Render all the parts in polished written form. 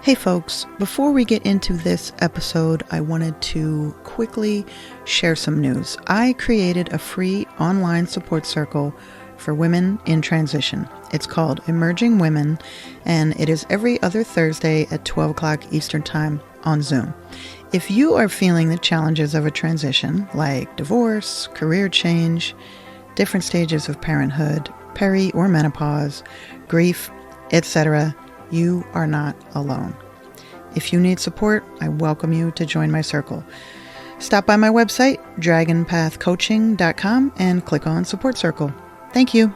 Hey folks, before we get into this episode, I wanted to quickly share some news. I created a free online support circle for women in transition. It's called Emerging Women, and it is every other Thursday at 12 o'clock Eastern Time on Zoom. If you are feeling the challenges of a transition, like divorce, career change, different stages of parenthood, peri or menopause, grief, etc., you are not alone. If you need support, I welcome you to join my circle. Stop by my website, dragonpathcoaching.com, and click on Support Circle. Thank you.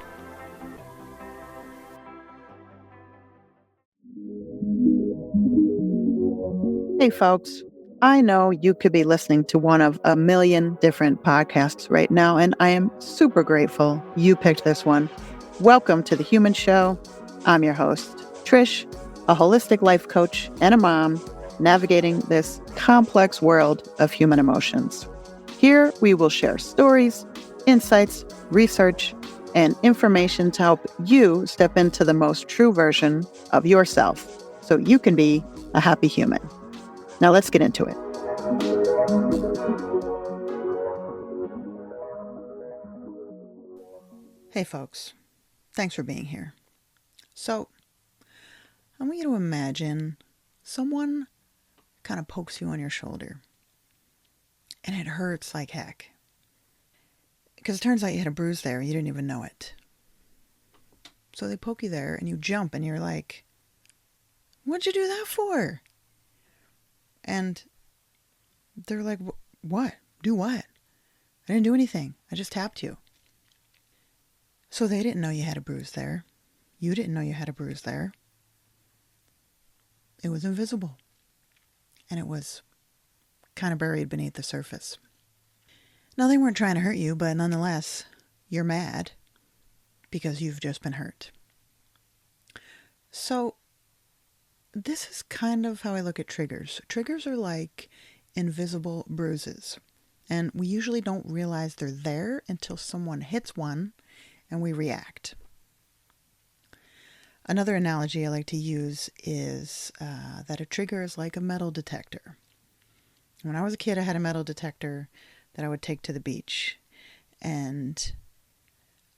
Hey folks, I know you could be listening to one of a million different podcasts right now, and I am super grateful you picked this one. Welcome to The Human Show. I'm your host, Trish, a holistic life coach and a mom navigating this complex world of human emotions. Here we will share stories, insights, research, and information to help you step into the most true version of yourself so you can be a happy human. Now let's get into it. Hey folks, thanks for being here. So, I want you to imagine someone kind of pokes you on your shoulder and it hurts like heck. Because it turns out you had a bruise there, you didn't even know it. So they poke you there and you jump and you're like, what'd you do that for? And they're like, what? Do what? I didn't do anything. I just tapped you. So they didn't know you had a bruise there. You didn't know you had a bruise there. It was invisible. And it was kind of buried beneath the surface. Now, they weren't trying to hurt you, but nonetheless, you're mad because you've just been hurt. So, this is kind of how I look at triggers. Triggers are like invisible bruises. And we usually don't realize they're there until someone hits one and we react. Another analogy I like to use is that a trigger is like a metal detector. When I was a kid, I had a metal detector that I would take to the beach. And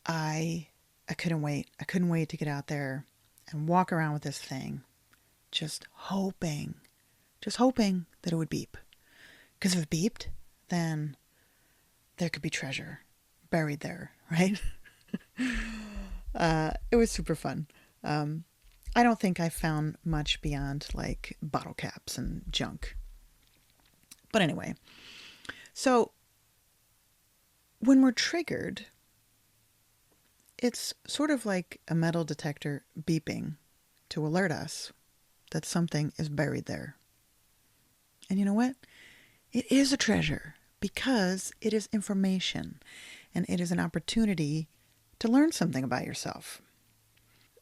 I couldn't wait. I couldn't wait to get out there and walk around with this thing, just hoping that it would beep. Because if it beeped, then there could be treasure buried there, right? It was super fun. I don't think I found much beyond like bottle caps and junk. But anyway, so when we're triggered, it's sort of like a metal detector beeping to alert us that something is buried there. And you know what? It is a treasure because it is information and it is an opportunity to learn something about yourself.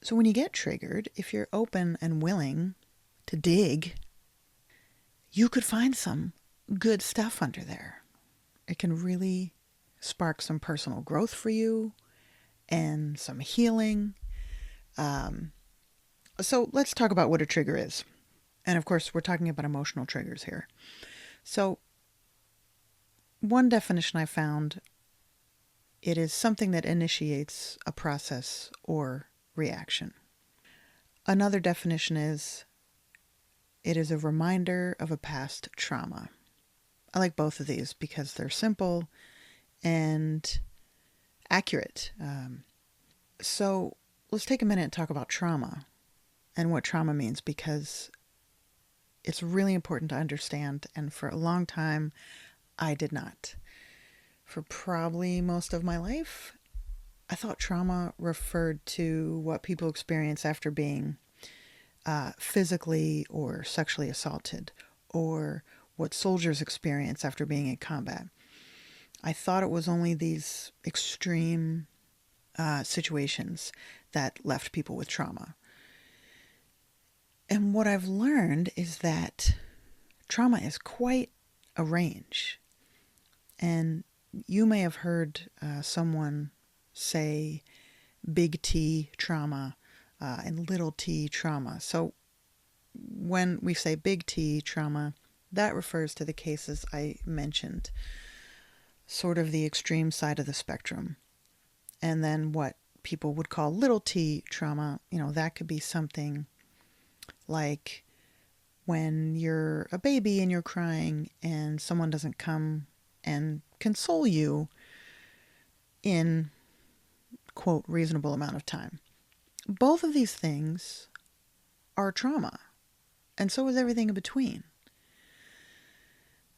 So when you get triggered, if you're open and willing to dig, you could find some good stuff under there. It can really spark some personal growth for you and some healing. So let's talk about what a trigger is. And of course, we're talking about emotional triggers here. So one definition I found, it is something that initiates a process or reaction. Another definition is, it is a reminder of a past trauma. I like both of these because they're simple and accurate. So let's take a minute and talk about trauma and what trauma means, because it's really important to understand. And for a long time, I did not. For probably most of my life, I thought trauma referred to what people experience after being physically or sexually assaulted, or what soldiers experience after being in combat. I thought it was only these extreme situations that left people with trauma. And what I've learned is that trauma is quite a range. And you may have heard someone say big T trauma and little t trauma. So when we say big T trauma, that refers to the cases I mentioned, sort of the extreme side of the spectrum. And then what people would call little T trauma, that could be something like when you're a baby and you're crying and someone doesn't come and console you in, quote, reasonable amount of time. Both of these things are trauma, and so is everything in between.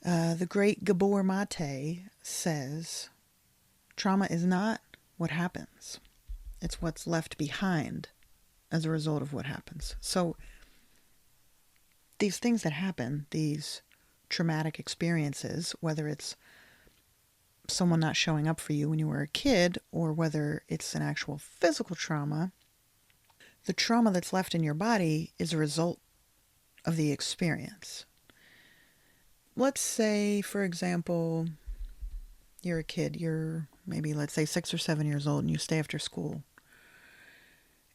The great Gabor Mate says, trauma is not what happens. It's what's left behind as a result of what happens. So these things that happen, these traumatic experiences, whether it's someone not showing up for you when you were a kid or whether it's an actual physical trauma, the trauma that's left in your body is a result of the experience. Let's say, for example, you're a kid, you're maybe, let's say, 6 or 7 years old, and you stay after school.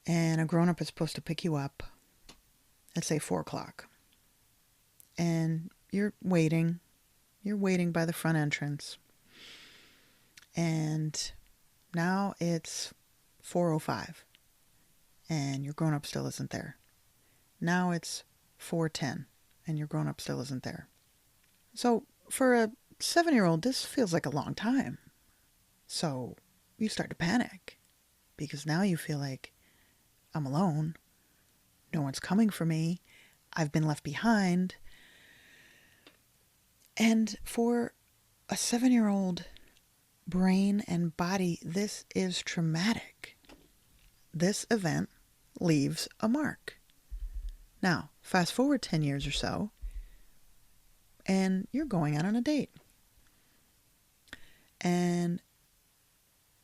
And a grown-up is supposed to pick you up at, say, 4 o'clock. And you're waiting by the front entrance. And now it's 4:05, and your grown-up still isn't there. Now it's 4:10, and your grown-up still isn't there. So for a 7-year-old, this feels like a long time. So you start to panic because now you feel like I'm alone. No one's coming for me. I've been left behind. And for a 7-year-old brain and body, this is traumatic. This event leaves a mark. Now, fast forward 10 years or so, and you're going out on a date. And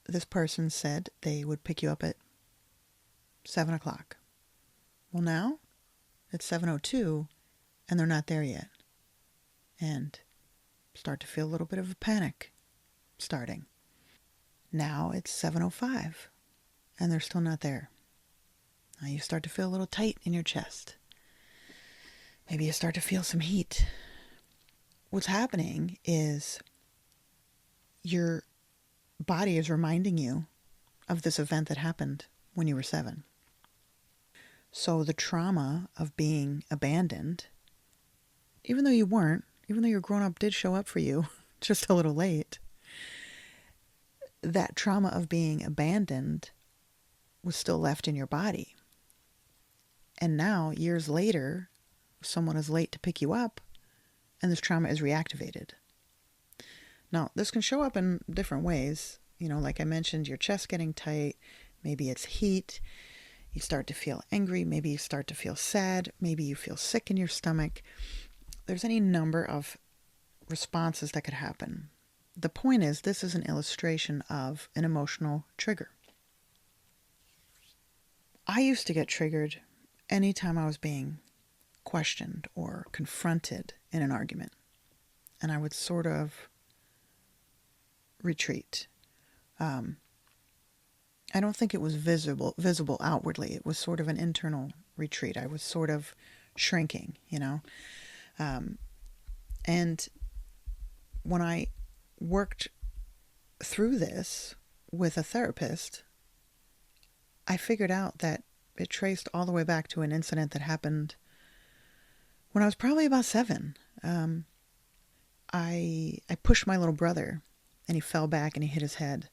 this person said they would pick you up at 7 o'clock. Well, now it's 7:02, and they're not there yet. And start to feel a little bit of a panic starting. Now it's 7:05, and they're still not there. Now you start to feel a little tight in your chest. Maybe you start to feel some heat. What's happening is your body is reminding you of this event that happened when you were 7. So the trauma of being abandoned, even though your grown-up did show up for you just a little late, that trauma of being abandoned was still left in your body. And now, years later, someone is late to pick you up, and this trauma is reactivated. Now, this can show up in different ways. Like I mentioned, your chest getting tight, maybe it's heat, you start to feel angry, maybe you start to feel sad, maybe you feel sick in your stomach. There's any number of responses that could happen. The point is, this is an illustration of an emotional trigger. I used to get triggered anytime I was being questioned or confronted in an argument. And I would sort of retreat. I don't think it was visible outwardly. It was sort of an internal retreat. I was sort of shrinking, and when I worked through this with a therapist, I figured out that it traced all the way back to an incident that happened when I was probably about 7. I pushed my little brother, and he fell back and he hit his head.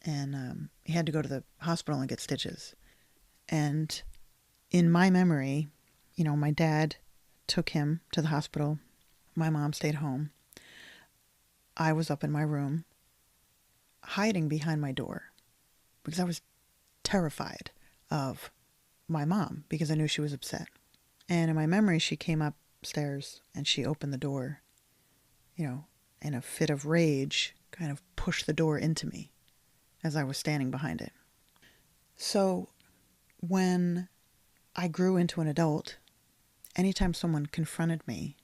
And he had to go to the hospital and get stitches. And in my memory, my dad took him to the hospital. My mom stayed home. I was up in my room, hiding behind my door, because I was terrified of my mom, because I knew she was upset. And in my memory, she came upstairs and she opened the door, in a fit of rage, kind of pushed the door into me as I was standing behind it. So when I grew into an adult, anytime someone confronted me,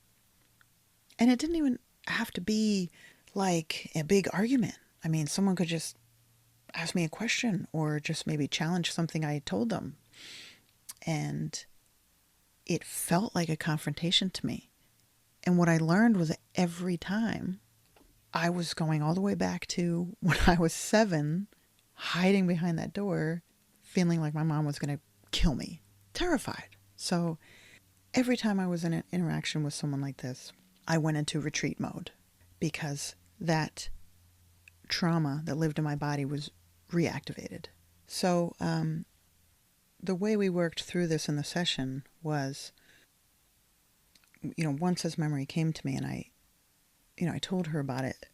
and it didn't even have to be like a big argument. I mean, someone could just ask me a question or just maybe challenge something I told them. And it felt like a confrontation to me. And what I learned was that every time I was going all the way back to when I was 7, hiding behind that door, feeling like my mom was going to kill me, terrified. So every time I was in an interaction with someone like this, I went into retreat mode because that trauma that lived in my body was reactivated. So the way we worked through this in the session was, once this memory came to me and I told her about it,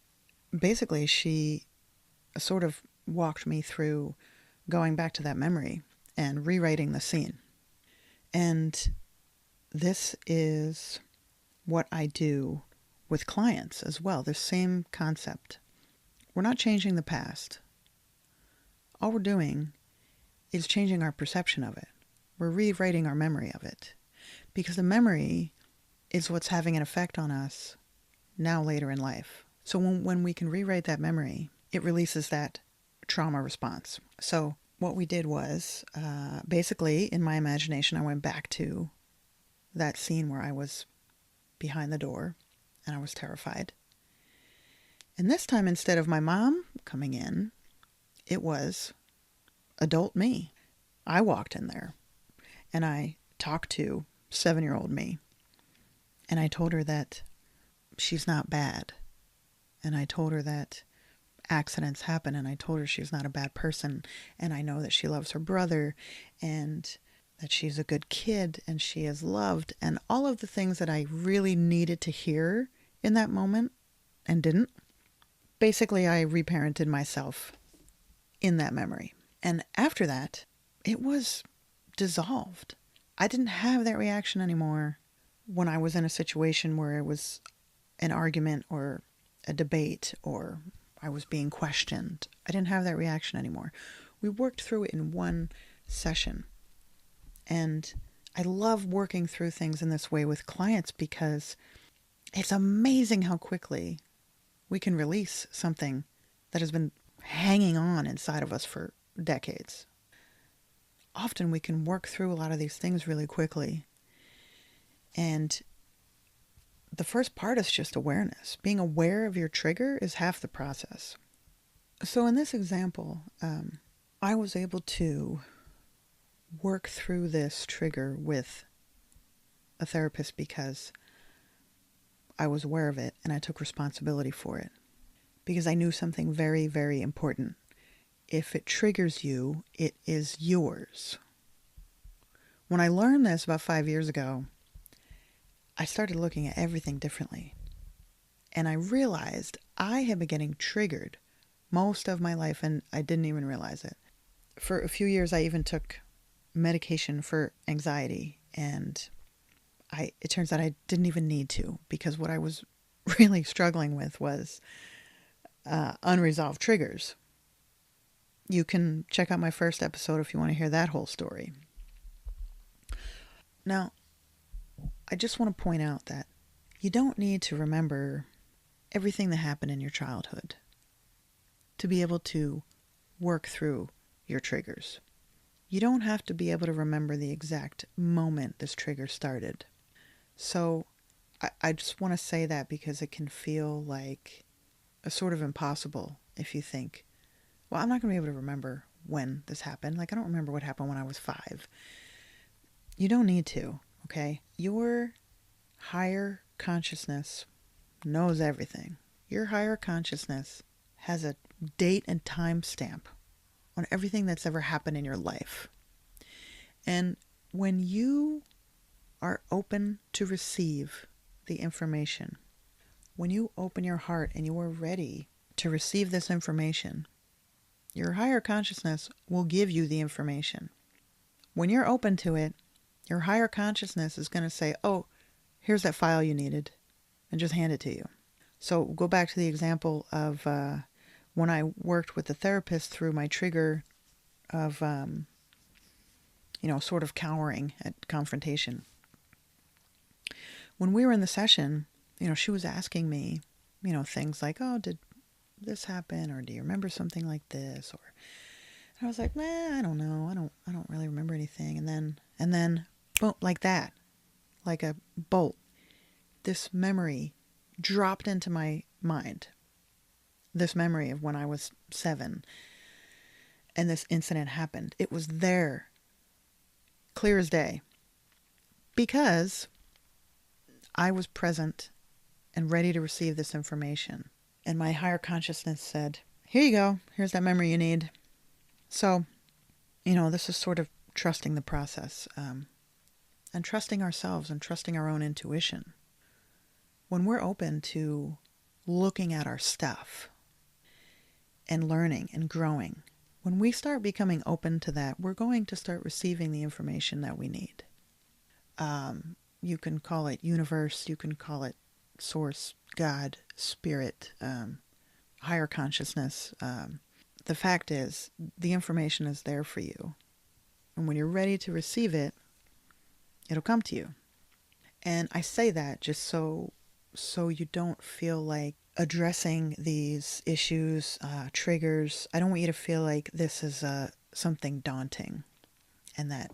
basically she sort of walked me through going back to that memory and rewriting the scene. And this is what I do with clients as well. The same concept. We're not changing the past. All we're doing is changing our perception of it. We're rewriting our memory of it. Because the memory is what's having an effect on us now later in life. So when we can rewrite that memory, it releases that trauma response. So what we did was, basically, in my imagination, I went back to that scene where I was behind the door and I was terrified. And this time, instead of my mom coming in, it was adult me. I walked in there and I talked to 7-year-old me. And I told her that she's not bad. And I told her that accidents happen. And I told her she's not a bad person. And I know that she loves her brother and that she's a good kid and she is loved. And all of the things that I really needed to hear in that moment and didn't. Basically, I reparented myself in that memory. And after that, it was dissolved. I didn't have that reaction anymore when I was in a situation where it was an argument or a debate or I was being questioned. I didn't have that reaction anymore. We worked through it in one session. And I love working through things in this way with clients because it's amazing how quickly we can release something that has been hanging on inside of us for decades. Often we can work through a lot of these things really quickly. And the first part is just awareness. Being aware of your trigger is half the process. So in this example, I was able to work through this trigger with a therapist because I was aware of it and I took responsibility for it. Because I knew something very, very important. If it triggers you, it is yours. When I learned this about 5 years ago, I started looking at everything differently. And I realized I had been getting triggered most of my life and I didn't even realize it. For a few years, I even took medication for anxiety and it turns out I didn't even need to because what I was really struggling with was unresolved triggers. You can check out my first episode if you want to hear that whole story. Now, I just want to point out that you don't need to remember everything that happened in your childhood to be able to work through your triggers. You don't have to be able to remember the exact moment this trigger started. So I just want to say that because it can feel like a sort of impossible if you think, well, I'm not going to be able to remember when this happened. Like, I don't remember what happened when I was 5. You don't need to, okay? Your higher consciousness knows everything. Your higher consciousness has a date and time stamp on everything that's ever happened in your life. And when you are open to receive the information, when you open your heart and you are ready to receive this information, your higher consciousness will give you the information. When you're open to it, your higher consciousness is going to say, oh, here's that file you needed, and just hand it to you. So go back to the example of when I worked with the therapist through my trigger of, sort of cowering at confrontation. When we were in the session, she was asking me, things like, oh, did this happen? Or do you remember something like this? Or and I was like, I don't know. I don't really remember anything. And then, boom, like that. like a bolt. This memory dropped into my mind. This memory of when I was 7 and this incident happened. It was there, clear as day, because I was present and ready to receive this information. And my higher consciousness said, here you go. Here's that memory you need. So, this is sort of trusting the process, and trusting ourselves and trusting our own intuition. When we're open to looking at our stuff and learning and growing, when we start becoming open to that, we're going to start receiving the information that we need. You can call it universe, you can call it source, God, spirit, higher consciousness. The fact is, the information is there for you. And when you're ready to receive it, it'll come to you. And I say that just so you don't feel like addressing these issues, triggers. I don't want you to feel like this is something daunting and that,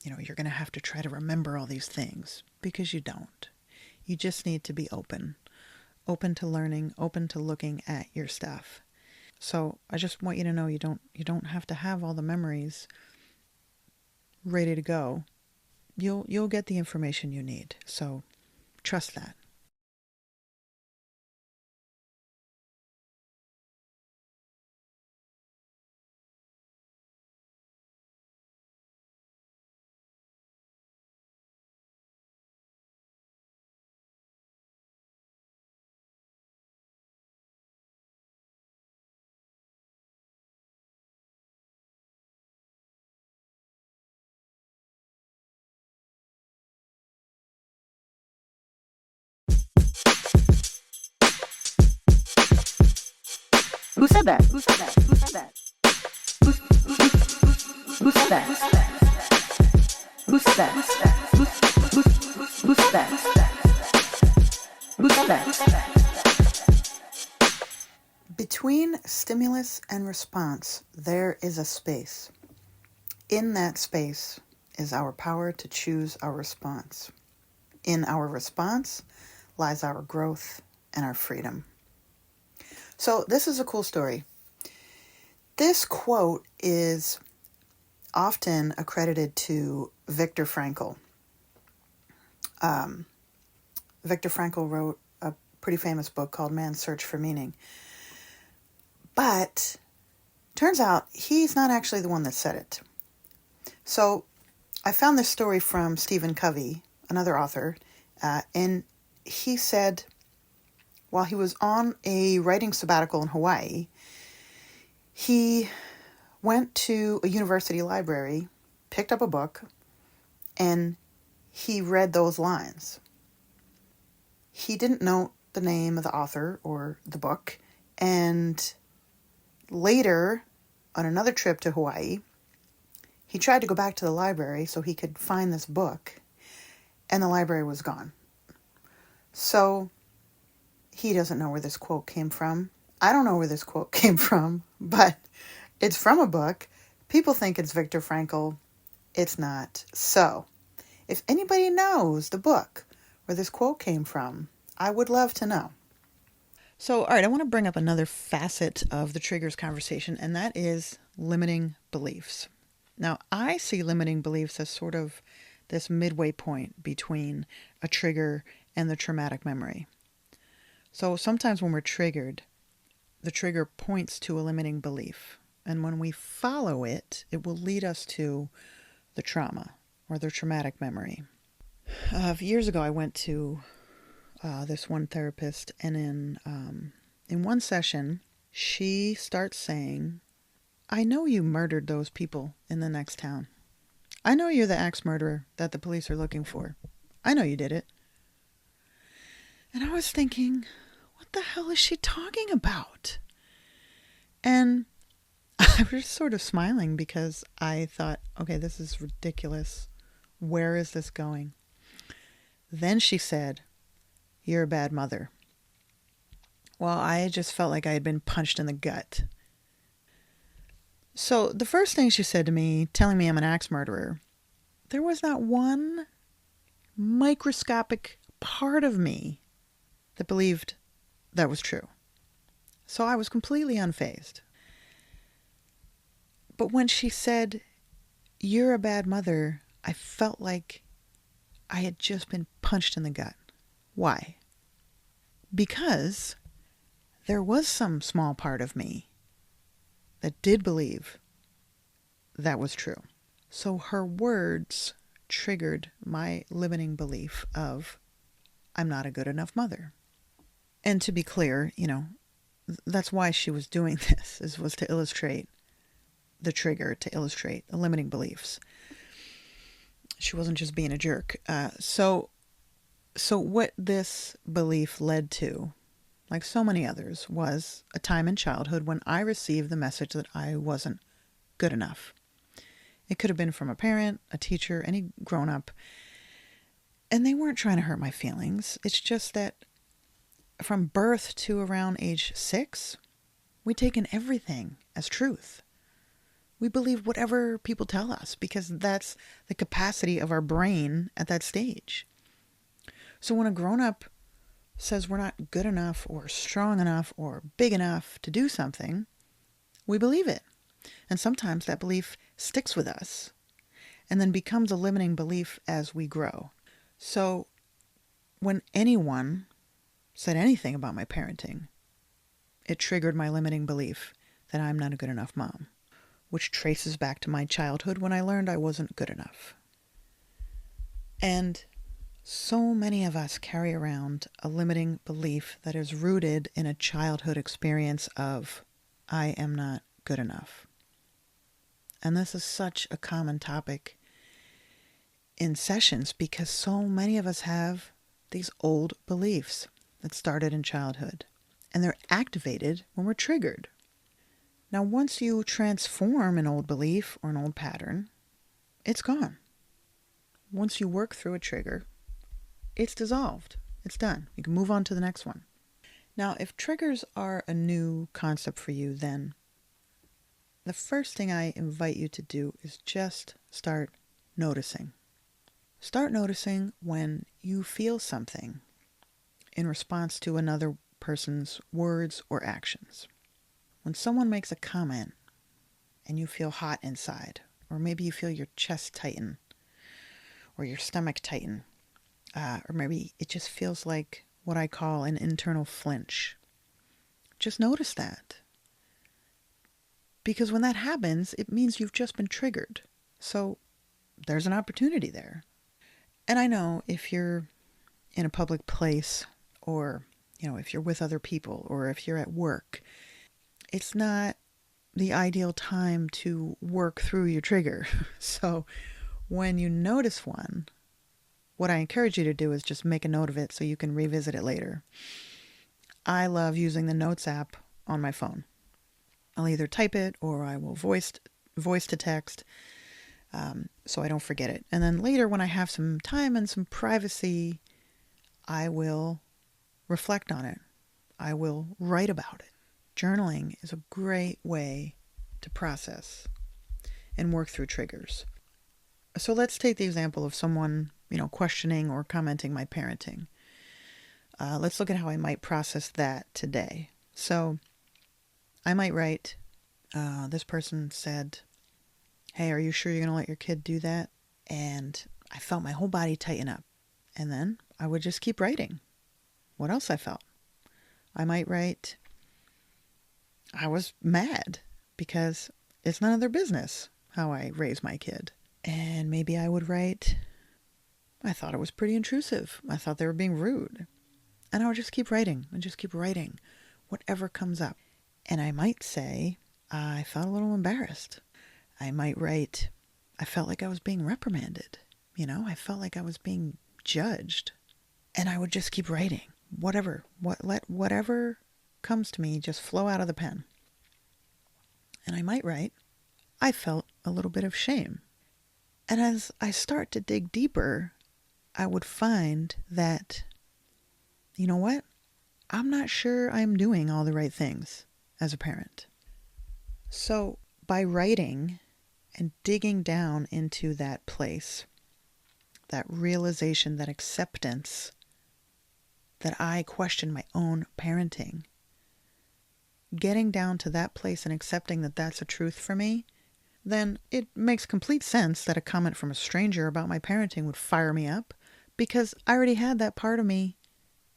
you're going to have to try to remember all these things, because you don't. You just need to be open to learning, open to looking at your stuff. So I just want you to know you don't have to have all the memories ready to go. You'll get the information you need. So trust that. Who said that? Who said that? Who said that? Who said that? Who said that? Who said that? Who said that? Between stimulus and response, there is a space. In that space is our power to choose our response. In our response lies our growth and our freedom. So this is a cool story. This quote is often accredited to Viktor Frankl. Viktor Frankl wrote a pretty famous book called Man's Search for Meaning. But turns out he's not actually the one that said it. So I found this story from Stephen Covey, another author, and he said, while he was on a writing sabbatical in Hawaii, he went to a university library, picked up a book, and he read those lines. He didn't know the name of the author or the book, and later, on another trip to Hawaii, he tried to go back to the library so he could find this book, and the library was gone. So he doesn't know where this quote came from. I don't know where this quote came from, but it's from a book. People think it's Viktor Frankl. It's not. So if anybody knows the book where this quote came from, I would love to know. So, all right, I want to bring up another facet of the triggers conversation, and that is limiting beliefs. Now, I see limiting beliefs as sort of this midway point between a trigger and the traumatic memory. So sometimes when we're triggered, the trigger points to a limiting belief. And when we follow it, it will lead us to the trauma or the traumatic memory. Years ago, I went to this one therapist, and in one session, she starts saying, I know you murdered those people in the next town. I know you're the axe murderer that the police are looking for. I know you did it. And I was thinking, what the hell is she talking about? And I was sort of smiling because I thought, okay, this is ridiculous. Where is this going? Then she said, you're a bad mother. Well, I just felt like I had been punched in the gut. So the first thing she said to me, telling me I'm an axe murderer, there was not one microscopic part of me that believed that was true. So I was completely unfazed. But when she said, "You're a bad mother," I felt like I had just been punched in the gut. Why? Because there was some small part of me that did believe that was true. So her words triggered my limiting belief of, I'm not a good enough mother. And to be clear, that's why she was doing this, was to illustrate the trigger, to illustrate the limiting beliefs. She wasn't just being a jerk. So what this belief led to, like so many others, was a time in childhood when I received the message that I wasn't good enough. It could have been from a parent, a teacher, any grown-up. And they weren't trying to hurt my feelings. It's just that from birth to around age 6, we take in everything as truth. We believe whatever people tell us because that's the capacity of our brain at that stage. So when a grown-up says we're not good enough or strong enough or big enough to do something, we believe it. And sometimes that belief sticks with us and then becomes a limiting belief as we grow. So when anyone said anything about my parenting, it triggered my limiting belief that I'm not a good enough mom, which traces back to my childhood when I learned I wasn't good enough. And so many of us carry around a limiting belief that is rooted in a childhood experience of, I am not good enough. And this is such a common topic in sessions because so many of us have these old beliefs that started in childhood, and they're activated when we're triggered. Now, once you transform an old belief or an old pattern, it's gone. Once you work through a trigger, it's dissolved. It's done. You can move on to the next one. Now, if triggers are a new concept for you, then the first thing I invite you to do is just start noticing. Start noticing when you feel something in response to another person's words or actions. When someone makes a comment and you feel hot inside, or maybe you feel your chest tighten or your stomach tighten, or maybe it just feels like what I call an internal flinch. Just notice that. Because when that happens, it means you've just been triggered. So there's an opportunity there. And I know if you're in a public place or, if you're with other people or if you're at work, it's not the ideal time to work through your trigger. So when you notice one, what I encourage you to do is just make a note of it so you can revisit it later. I love using the Notes app on my phone. I'll either type it or I will voice to text so I don't forget it. And then later when I have some time and some privacy, I will reflect on it. I will write about it. Journaling is a great way to process and work through triggers. So let's take the example of someone, questioning or commenting my parenting. Let's look at how I might process that today. So I might write, this person said, "Hey, are you sure you're going to let your kid do that?" And I felt my whole body tighten up. And then I would just keep writing what else I felt. I might write, I was mad because it's none of their business how I raise my kid. And maybe I would write, I thought it was pretty intrusive. I thought they were being rude. And I would just keep writing and just keep writing whatever comes up. And I might say, I felt a little embarrassed. I might write, I felt like I was being reprimanded. I felt like I was being judged. And I would just keep writing. Let whatever comes to me just flow out of the pen. And I might write, I felt a little bit of shame. And as I start to dig deeper, I would find that, you know what? I'm not sure I'm doing all the right things as a parent. So by writing and digging down into that place, that realization, that acceptance that I question my own parenting. Getting down to that place and accepting that that's a truth for me, then it makes complete sense that a comment from a stranger about my parenting would fire me up, because I already had that part of me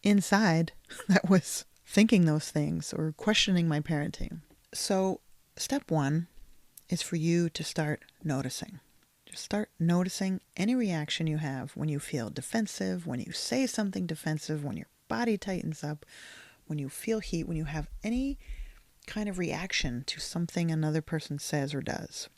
inside that was thinking those things or questioning my parenting. So step one is for you to start noticing. Just start noticing any reaction you have when you feel defensive, when you say something defensive, when your body tightens up, when you feel heat, when you have any kind of reaction to something another person says or does.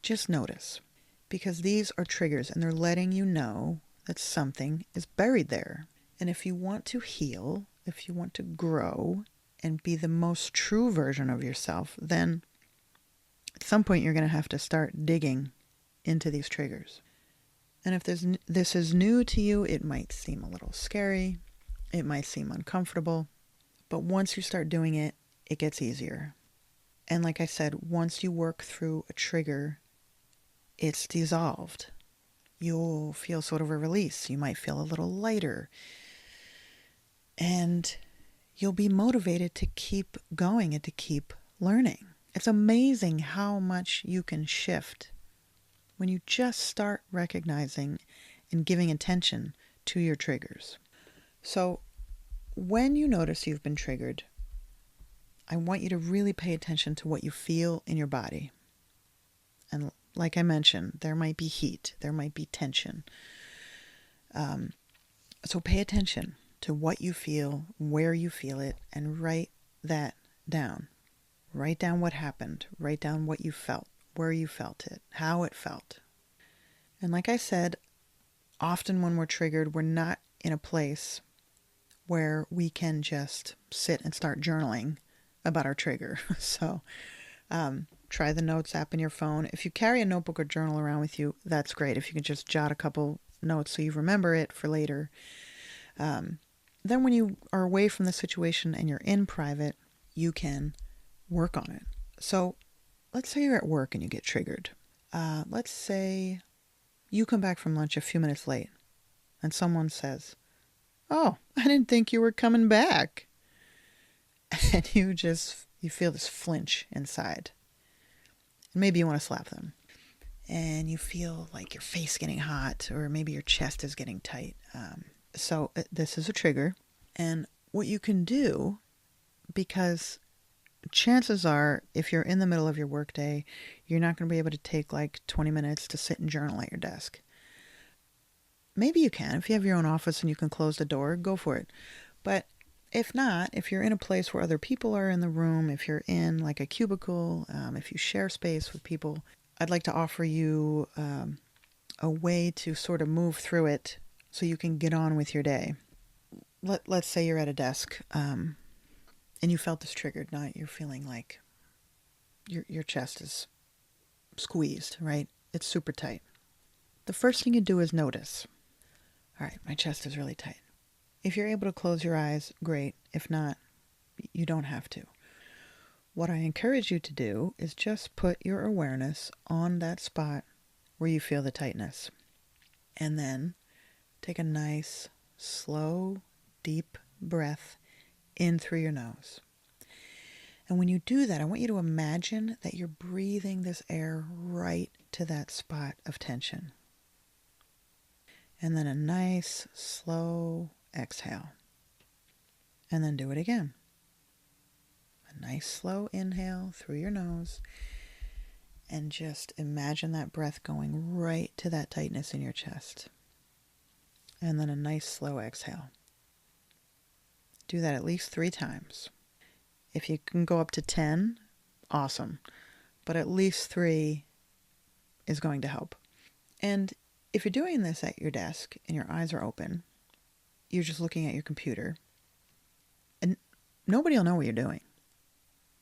Just notice, because these are triggers and they're letting you know that something is buried there. And if you want to heal, if you want to grow and be the most true version of yourself, then at some point you're going to have to start digging into these triggers. And if this is new to you, it might seem a little scary. It might seem uncomfortable. But once you start doing it, it gets easier. And like I said, once you work through a trigger, it's dissolved. You'll feel sort of a release. You might feel a little lighter. And you'll be motivated to keep going and to keep learning. It's amazing how much you can shift when you just start recognizing and giving attention to your triggers. So when you notice you've been triggered, I want you to really pay attention to what you feel in your body. And like I mentioned, there might be heat, there might be tension. So pay attention to what you feel, where you feel it, and write that down. Write down what happened. Write down what you felt, where you felt it, how it felt. And like I said, often when we're triggered, we're not in a place where we can just sit and start journaling about our trigger. So try the Notes app in your phone. If you carry a notebook or journal around with you, that's great. If you can just jot a couple notes so you remember it for later. Then when you are away from the situation and you're in private, you can work on it. So let's say you're at work and you get triggered. Let's say you come back from lunch a few minutes late and someone says, "Oh, I didn't think you were coming back." And you feel this flinch inside. And maybe you want to slap them. And you feel like your face getting hot, or maybe your chest is getting tight. So this is a trigger. And what you can do, because chances are, if you're in the middle of your workday, you're not going to be able to take like 20 minutes to sit and journal at your desk. Maybe you can. If you have your own office and you can close the door, go for it. But if not, if you're in a place where other people are in the room, if you're in like a cubicle, if you share space with people, I'd like to offer you a way to sort of move through it so you can get on with your day. Let's say you're at a desk and you felt this triggered. Now you're feeling like your chest is squeezed, right? It's super tight. The first thing you do is notice. All right, my chest is really tight. If you're able to close your eyes, great. If not, you don't have to. What I encourage you to do is just put your awareness on that spot where you feel the tightness. And then take a nice, slow, deep breath in through your nose. And when you do that, I want you to imagine that you're breathing this air right to that spot of tension. And then a nice, slow exhale. And then do it again. A nice, slow inhale through your nose. And just imagine that breath going right to that tightness in your chest. And then a nice, slow exhale. Do that at least 3 times. If you can go up to 10, awesome. But at least 3 is going to help. And if you're doing this at your desk and your eyes are open, you're just looking at your computer, and nobody will know what you're doing.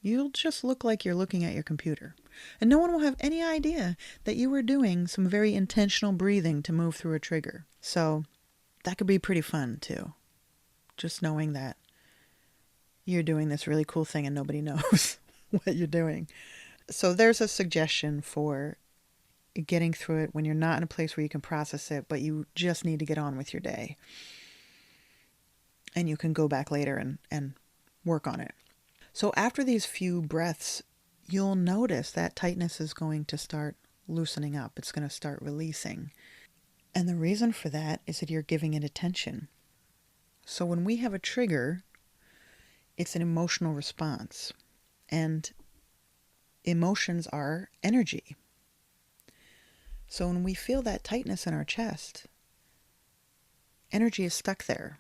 You'll just look like you're looking at your computer. And no one will have any idea that you were doing some very intentional breathing to move through a trigger. So that could be pretty fun too. Just knowing that you're doing this really cool thing and nobody knows what you're doing. So there's a suggestion for getting through it, when you're not in a place where you can process it, but you just need to get on with your day. And you can go back later and work on it. So after these few breaths, you'll notice that tightness is going to start loosening up. It's going to start releasing. And the reason for that is that you're giving it attention. So when we have a trigger, it's an emotional response. And emotions are energy. So when we feel that tightness in our chest, energy is stuck there.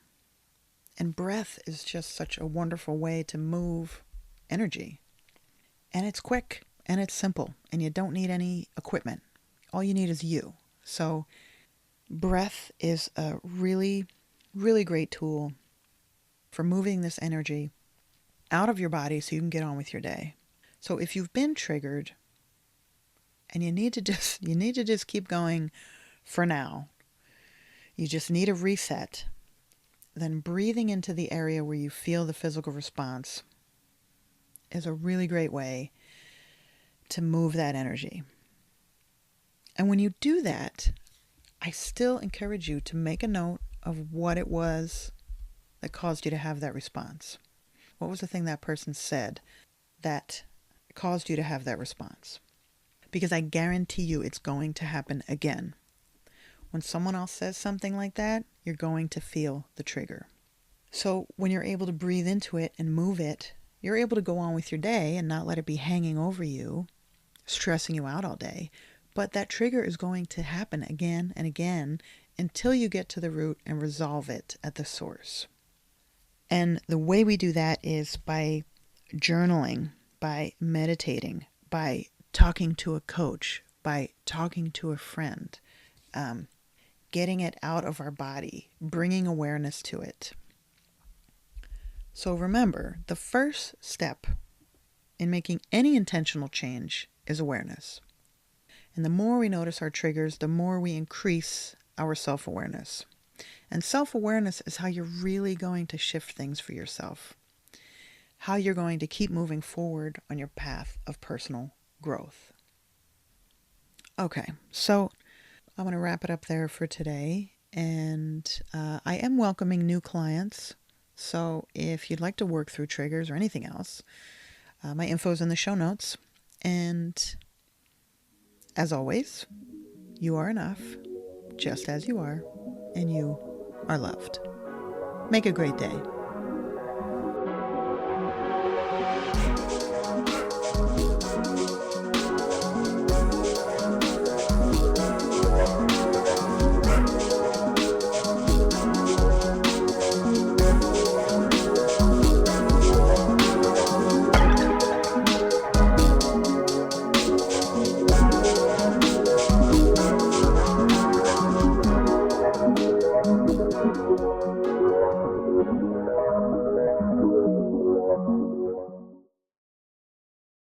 And breath is just such a wonderful way to move energy. And it's quick and it's simple and you don't need any equipment. All you need is you. So breath is a really, really great tool for moving this energy out of your body so you can get on with your day. So if you've been triggered and you need to just keep going for now, you just need a reset, then breathing into the area where you feel the physical response is a really great way to move that energy. And when you do that, I still encourage you to make a note of what it was that caused you to have that response. What was the thing that person said that caused you to have that response? Because I guarantee you it's going to happen again. When someone else says something like that, you're going to feel the trigger. So when you're able to breathe into it and move it, you're able to go on with your day and not let it be hanging over you, stressing you out all day. But that trigger is going to happen again and again until you get to the root and resolve it at the source. And the way we do that is by journaling, by meditating, by talking to a coach, by talking to a friend, getting it out of our body, bringing awareness to it. So remember, the first step in making any intentional change is awareness. And the more we notice our triggers, the more we increase our self-awareness. And self-awareness is how you're really going to shift things for yourself, how you're going to keep moving forward on your path of personal growth. Okay, so I'm going to wrap it up there for today. And I am welcoming new clients. So if you'd like to work through triggers or anything else, my info is in the show notes. And as always, you are enough, just as you are, and you are loved. Make a great day.